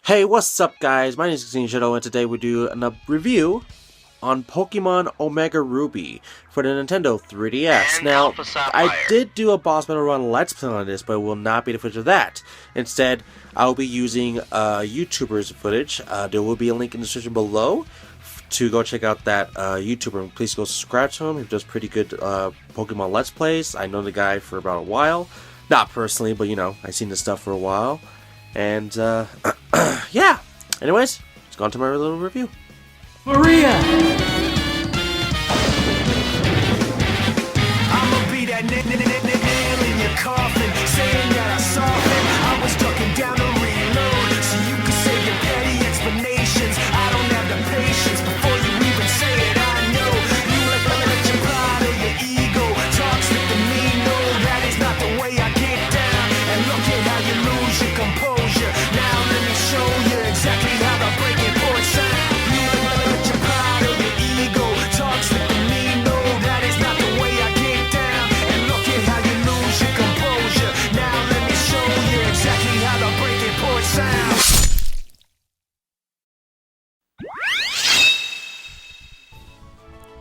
Hey, what's up guys? My name is Shadow and today we do a review on Pokemon OmegaRuby for the Nintendo 3DS. And now, AlphaSapphire. I did do a boss battle run Let's Play on this, but it will not be the footage of that. Instead, I'll be using YouTuber's footage. There will be a link in the description below to go check out that YouTuber. Please go subscribe to him. He does pretty good Pokemon Let's Plays. I know the guy for about a while. Not personally, but you know, I've seen this stuff for a while. And, yeah. Anyways, let's go on to my little review. Maria! I'ma be that nail in your coffin, saying that I soften. I was ducking down to reload, so you can save your petty explanations. I don't have the patience before you even say it. I know you let your pride or your ego talk slick to me. No, that is not the way I get down. And look at how you lose your composure. Now let me show you exactly how the breaking point sound. You let your pride or your ego talk slick to me. No, that is not the way I get down. And look at how you lose your composure. Now let me show you exactly how the breaking point sounds.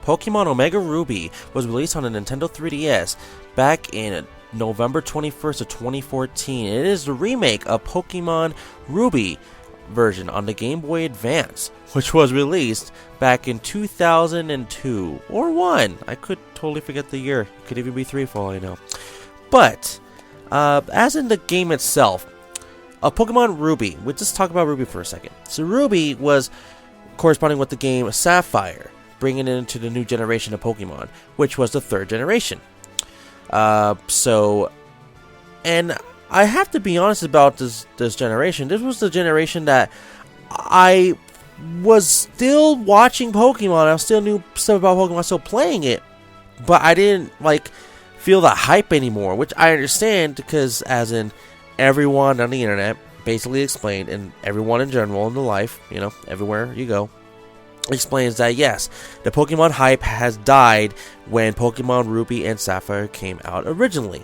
Pokemon OmegaRuby was released on the Nintendo 3DS back in November 21st of 2014. It is the remake of Pokemon Ruby version on the Game Boy Advance, which was released back in 2002 or 1. I could totally forget the year. It could even be 3 for all I know. But as in the game itself, Pokemon Ruby. We'll just talk about Ruby for a second. So Ruby was corresponding with the game Sapphire, bringing it into the new generation of Pokemon, which was the 3rd generation. And I have to be honest about this generation. This was the generation that I was still watching Pokemon. I still knew stuff about Pokemon, still playing it, but I didn't feel the hype anymore, which I understand because as in everyone on the internet basically explained, and everyone in general in the life, you know, everywhere you go, explains that yes, the Pokemon hype has died when Pokemon Ruby and Sapphire came out originally.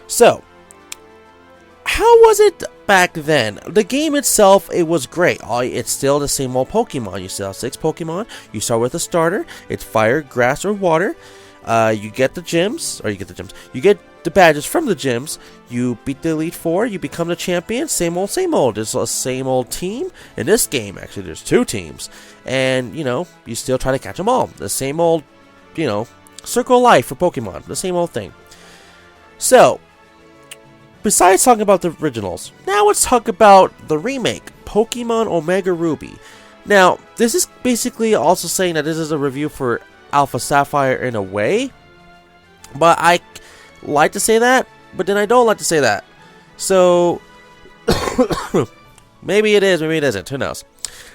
So, how was it back then? The game itself, it was great. It's still the same old Pokemon. You still have 6 Pokemon. You start with a starter. It's fire, grass, or water. You get the gyms, You get the badges from the gyms. You beat the Elite Four. You become the champion. Same old, same old. It's a same old team. In this game, actually, there's 2 teams. And, you know, you still try to catch them all. The same old, you know, circle of life for Pokemon. The same old thing. So, besides talking about the originals, now let's talk about the remake, Pokemon OmegaRuby. Now, this is basically also saying that this is a review for AlphaSapphire in a way, but I like to say that, but then I don't like to say that. So, maybe it is, maybe it isn't, who knows.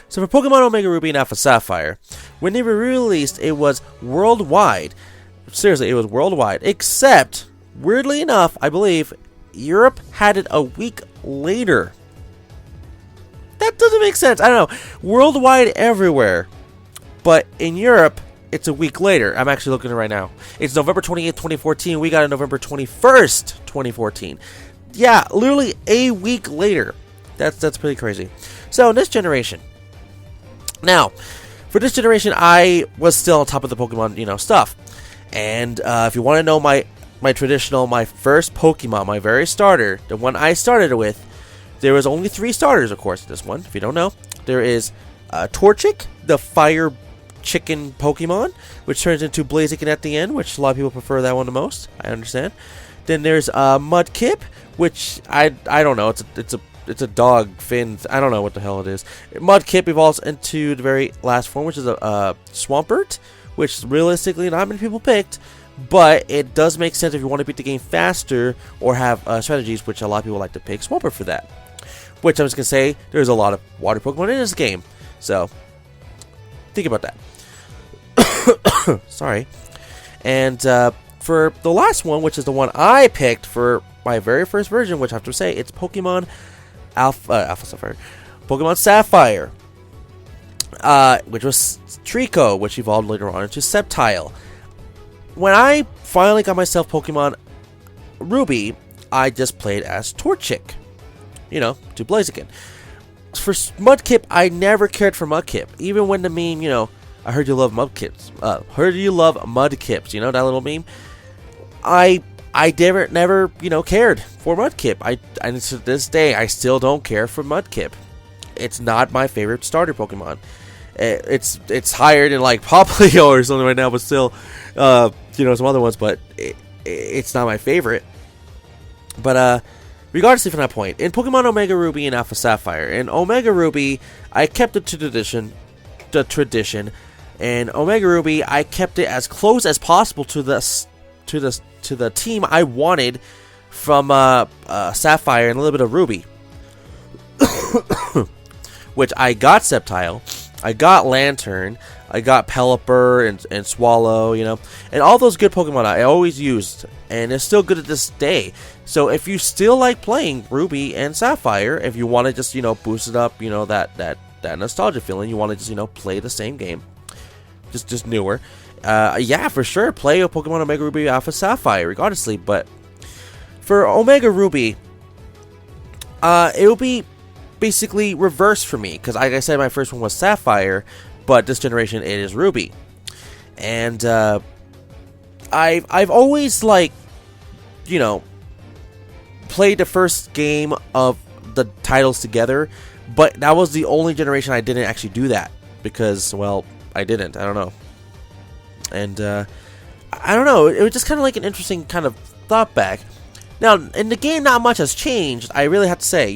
So for Pokemon OmegaRuby and AlphaSapphire, when they were released, it was worldwide. Seriously, it was worldwide, except, weirdly enough, I believe, Europe had it a week later. That doesn't make sense, I don't know. Worldwide everywhere, but in Europe, it's a week later. I'm actually looking at it right now. It's November 28th, 2014. We got it November 21st, 2014. Yeah, literally a week later. That's pretty crazy. So, in this generation. Now, for this generation, I was still on top of the Pokemon, you know, stuff. And if you want to know my first Pokemon, my very starter, the one I started with, there was only 3 starters, of course, this one, if you don't know. There is Torchic, the fire chicken Pokemon, which turns into Blaziken at the end, which a lot of people prefer that one the most. I understand. Then there's Mudkip, which I don't know. It's a dog fin. I don't know what the hell it is. Mudkip evolves into the very last form, which is a Swampert, which realistically not many people picked, but it does make sense if you want to beat the game faster or have strategies, which a lot of people like to pick Swampert for that. Which I'm just gonna say, there's a lot of water Pokemon in this game, so think about that. Sorry. And for the last one, which is the one I picked for my very first version, which I have to say, it's Pokemon AlphaSapphire. Pokemon Sapphire. Which was Trico, which evolved later on into Sceptile. When I finally got myself Pokemon Ruby, I just played as Torchic. You know, to Blaziken. for Mudkip, I never cared for Mudkip. Even when the meme, I heard you love Mudkips. Heard you love Mudkips. You know that little meme? I never cared for Mudkip. And to this day, I still don't care for Mudkip. It's not my favorite starter Pokemon. It's higher than like Poplio or something right now, but still, some other ones. But it's not my favorite. But regardless from that point, in Pokemon Omega Ruby and Alpha Sapphire, in Omega Ruby, I kept it to the tradition, and Omega Ruby, I kept it as close as possible to the team I wanted from Sapphire and a little bit of Ruby, which I got Sceptile, I got Lantern, I got Pelipper and Swallow, and all those good Pokemon I always used, and it's still good at this day. So if you still like playing Ruby and Sapphire, if you want to just boost it up, that nostalgia feeling, you want to just play the same game, just newer, yeah, for sure, play a Pokemon Omega Ruby Alpha Sapphire regardlessly. But for Omega Ruby, it will be basically reversed for me, because like I said, my first one was Sapphire, but this generation it is Ruby. And I've always played the first game of the titles together, but that was the only generation I didn't actually do that, because, well, I didn't. I don't know. And I don't know, it was just kind of like an interesting kind of thought back. Now, in the game, not much has changed, I really have to say.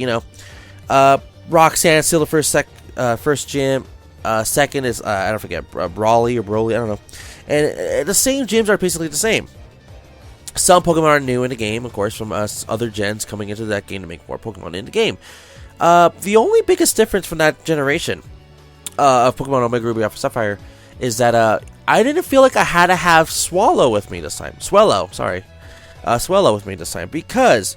Roxanne is still the first gym. Second is, I don't forget, Brawly or Broly, I don't know. And the same gyms are basically the same. Some Pokemon are new in the game, of course, from other gens coming into that game to make more Pokemon in the game. The only biggest difference from that generation of Pokemon Omega Ruby Alpha Sapphire is that I didn't feel like I had to have Swallow with me this time. Swallow with me this time, because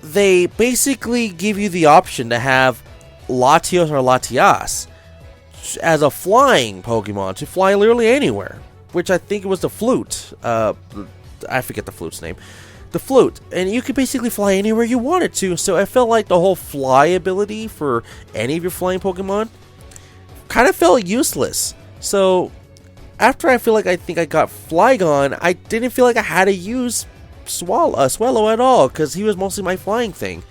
they basically give you the option to have Latios or Latias as a flying Pokemon to fly literally anywhere, which I think it was the Flute. I forget the Flute's name. The Flute, and you could basically fly anywhere you wanted to. So I felt like the whole fly ability for any of your flying Pokemon kind of felt useless. So after I think I got Flygon, I didn't feel like I had to use Swallow at all, because he was mostly my flying thing.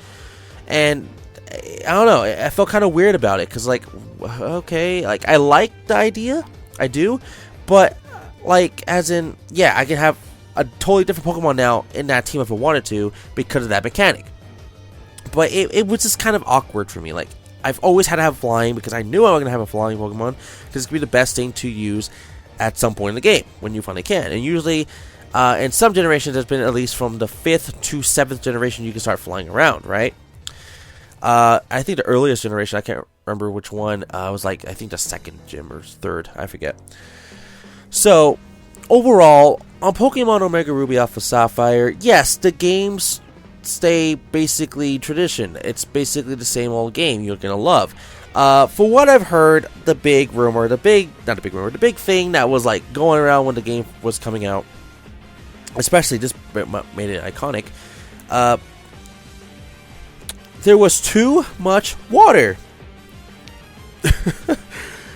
And I don't know, I felt kind of weird about it, because okay, I like the idea, I do, but as in, yeah, I can have a totally different Pokemon now in that team if I wanted to, because of that mechanic. But it was just kind of awkward for me. I've always had to have flying, because I knew I was going to have a flying Pokemon, because it's going to be the best thing to use at some point in the game, when you finally can. And usually, in some generations, it's been at least from the 5th to 7th generation you can start flying around, right? I think the earliest generation, I can't remember which one, was I think the 2nd gym or 3rd, I forget. So, overall, on Pokemon Omega Ruby Alpha Sapphire, yes, the games stay basically tradition. It's basically the same old game you're gonna love. For what I've heard, the big thing that was going around when the game was coming out, especially this made it iconic, there was too much water.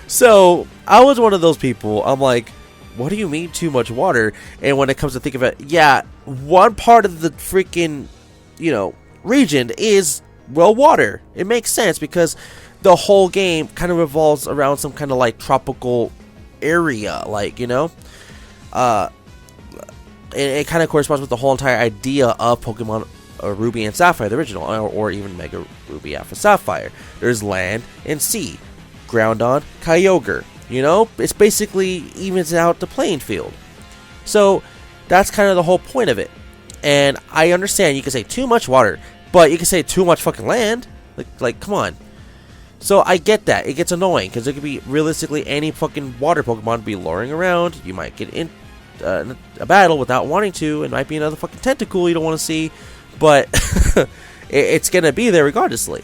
So I was one of those people. I'm like, what do you mean too much water? And when it comes to think of it, yeah, one part of the freaking region is water. It makes sense, because the whole game kind of revolves around some kind of tropical area, it kind of corresponds with the whole entire idea of Pokemon Ruby and Sapphire, the original, or even Mega Ruby Alpha Sapphire. There's land and sea, Groudon, Kyogre. It's basically evens out the playing field. So that's kind of the whole point of it. And I understand you can say too much water, but you can say too much fucking land. Come on. So I get that. It gets annoying, because it could be realistically any fucking water Pokemon be luring around. You might get in a battle without wanting to. It might be another fucking tentacle you don't want to see, but it's gonna be there regardlessly.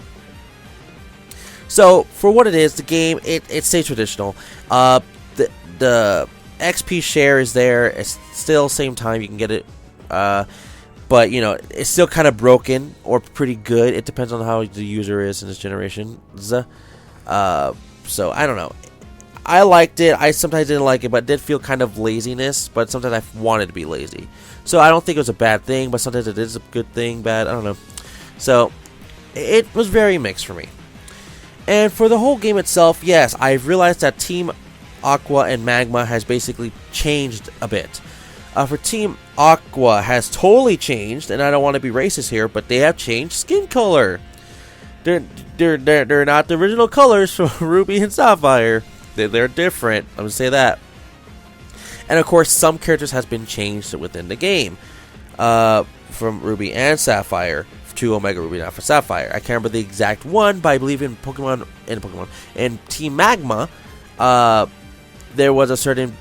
So for what it is, the game it stays traditional. The XP share is there. It's still same time you can get it. But but you know, it's still kind of broken or pretty good. It depends on how the user is in this generation. So I don't know. I liked it. I sometimes didn't like it, but it did feel kind of laziness. But sometimes I wanted to be lazy. So I don't think it was a bad thing, but sometimes it is a good thing, bad. I don't know. So it was very mixed for me. And for the whole game itself, yes, I've realized that Team Aqua and Magma has basically changed a bit. For Team Aqua has totally changed, and I don't want to be racist here, but they have changed skin color. They're not the original colors from Ruby and Sapphire. They're different. I'm gonna say that. And of course, some characters has been changed within the game, from Ruby and Sapphire to OmegaRuby and AlphaSapphire. I can't remember the exact one, but I believe in Team Magma, there was a certain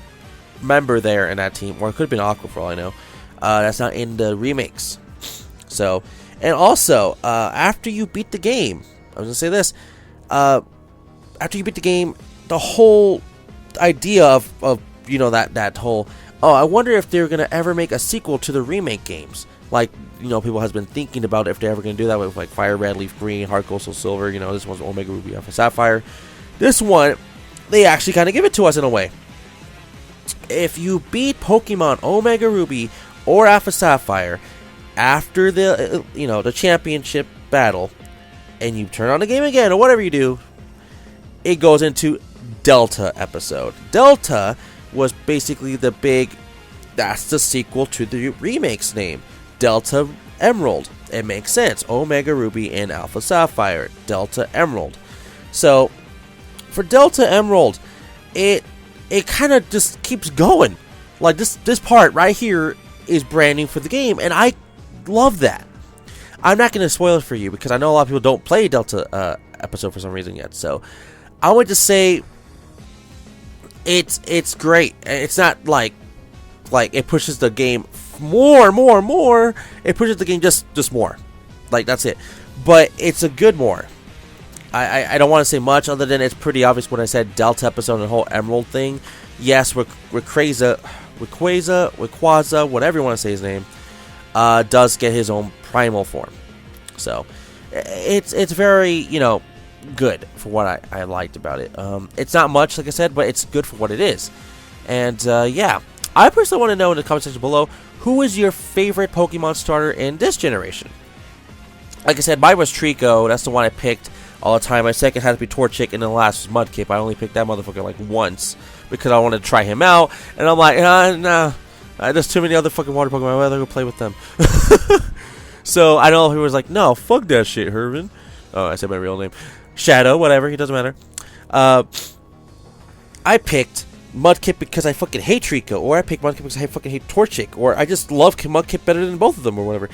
member there in that team, or it could have been Aqua for all I know. That's not in the remakes. So, and also, after you beat the game, I was gonna say this. After you beat the game, the whole idea of you know, that whole, oh, I wonder if they're gonna ever make a sequel to the remake games. Like, you know, people has been thinking about if they're ever gonna do that with like Fire Red, Leaf Green, Heart Gold, Soul Silver. You know, this one's OmegaRuby AlphaSapphire. This one, they actually kind of give it to us in a way. If you beat Pokemon OmegaRuby or AlphaSapphire after the the championship battle, and you turn on the game again or whatever you do, it goes into Delta episode. Delta was basically that's the sequel to the remake's name, Delta Emerald. It makes sense. OmegaRuby and AlphaSapphire, Delta Emerald. So for Delta Emerald, it kind of just keeps going. Like this part right here is branding for the game, and I love that. I'm not going to spoil it for you because I know a lot of people don't play Delta episode for some reason yet. So I would just say it's great. It's not like it pushes the game more. It pushes the game just more. Like, that's it. But it's a good more. I don't want to say much other than it's pretty obvious when I said Delta episode and the whole Emerald thing. Yes, Rayquaza, whatever you want to say his name, does get his own primal form. So it's very, good for what I liked about it. It's not much, like I said, but it's good for what it is. And yeah, I personally want to know in the comment section below, who is your favorite Pokemon starter in this generation? Like I said, mine was Trico. That's the one I picked all the time. My second had to be Torchic, and then the last was Mudkip. I only picked that motherfucker like once because I wanted to try him out, and I'm like, nah, there's too many other fucking water Pokemon. I'd rather go play with them. So I know he was like, no, fuck that shit, Herman. Oh, I said my real name. Shadow, whatever, he doesn't matter. I picked Mudkip because I fucking hate Trico, or I picked Mudkip because I fucking hate Torchic, or I just love Mudkip better than both of them, or whatever.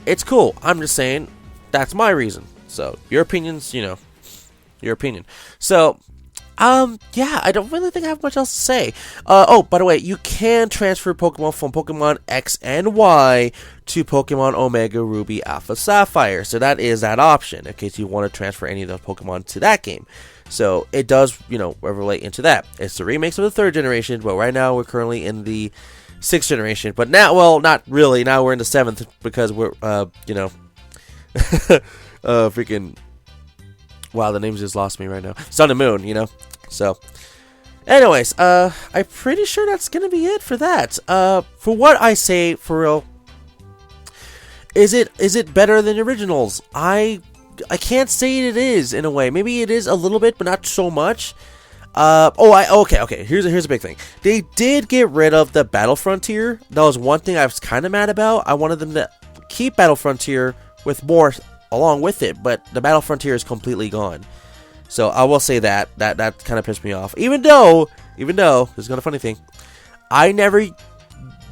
It's cool. I'm just saying, that's my reason. So, your opinion's, your opinion. So, yeah, I don't really think I have much else to say. Oh, by the way, you can transfer Pokemon from Pokemon X and Y to Pokemon OmegaRuby AlphaSapphire. So that is that option, in case you want to transfer any of those Pokemon to that game. So it does, relate into that. It's the remakes of the 3rd generation, but right now we're currently in the 6th generation. But now, well, not really. Now we're in the 7th because we're, freaking... Wow, the names just lost me right now. Sun and Moon, So, anyways, I'm pretty sure that's gonna be it for that. For what I say, for real, is it better than the originals? I can't say it is in a way. Maybe it is a little bit, but not so much. Okay. Here's a big thing. They did get rid of the Battle Frontier. That was one thing I was kind of mad about. I wanted them to keep Battle Frontier with more along with it, but the Battle Frontier is completely gone. So I will say that kind of pissed me off. Even though, this is kind of funny thing, I never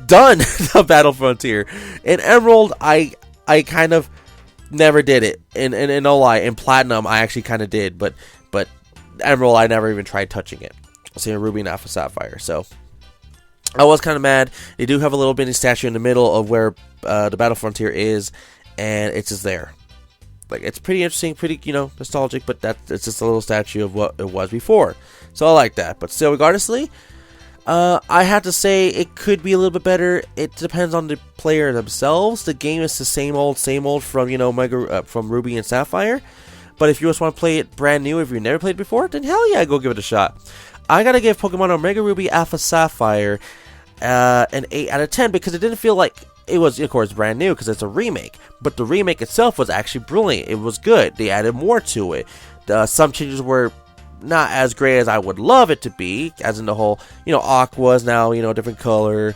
done the Battle Frontier. In Emerald, I kind of never did it. In no lie, in Platinum, I actually kind of did, but Emerald, I never even tried touching it. Same with Ruby and AlphaSapphire. So I was kind of mad. They do have a little mini statue in the middle of where the Battle Frontier is, and it's just there. Like, it's pretty interesting, pretty, nostalgic, but it's just a little statue of what it was before. So I like that. But still, regardlessly, I have to say it could be a little bit better. It depends on the player themselves. The game is the same old from from Ruby and Sapphire. But if you just want to play it brand new, if you've never played it before, then hell yeah, go give it a shot. I gotta give Pokemon OmegaRuby AlphaSapphire an 8 out of 10 because it didn't feel like it was, of course, brand new because it's a remake. But the remake itself was actually brilliant. It was good. They added more to it. Some changes were not as great as I would love it to be, as in the whole, Aqua is now, different color.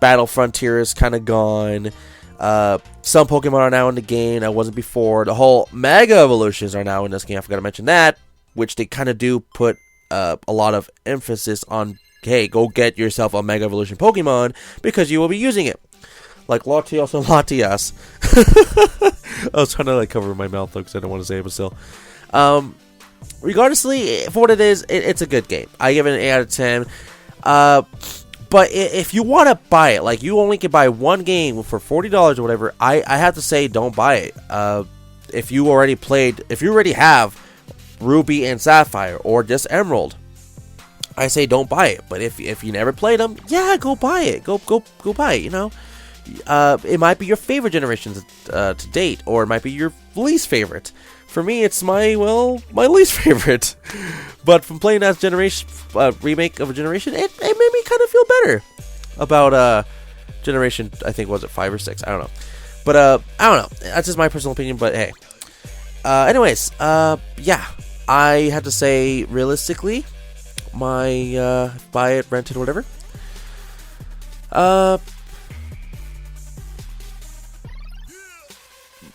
Battle Frontier is kind of gone. Some Pokemon are now in the game that wasn't before. The whole Mega Evolutions are now in this game. I forgot to mention that, which they kind of do put a lot of emphasis on. Hey, go get yourself a Mega Evolution Pokemon because you will be using it. Like Latios and Latias. I was trying to cover my mouth because I don't want to say it, but still. Regardlessly, for what it is, it's a good game. I give it an 8 out of 10. But if you want to buy it, like you only can buy one game for $40 or whatever, I have to say don't buy it. If you already have Ruby and Sapphire or just Emerald, I say don't buy it. But if you never played them, yeah, go buy it. Go buy it. It might be your favorite generation to date, or it might be your least favorite. For me, it's my least favorite. But from playing that generation remake of a generation, it made me kind of feel better about generation. I think was it 5 or 6? I don't know. But I don't know. That's just my personal opinion. But hey. Anyways, yeah. I have to say, realistically, my buy it, rent it, whatever.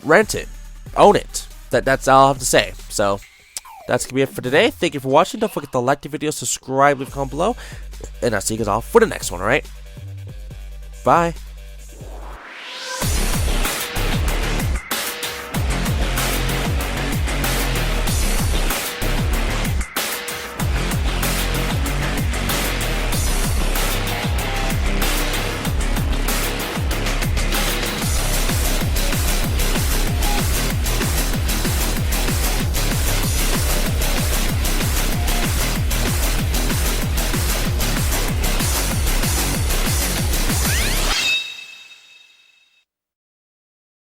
Rent it, own it. That's all I have to say. So that's gonna be it for today. Thank you for watching. Don't forget to like the video, subscribe, leave a comment below, and I'll see you guys all for the next one. All right, bye.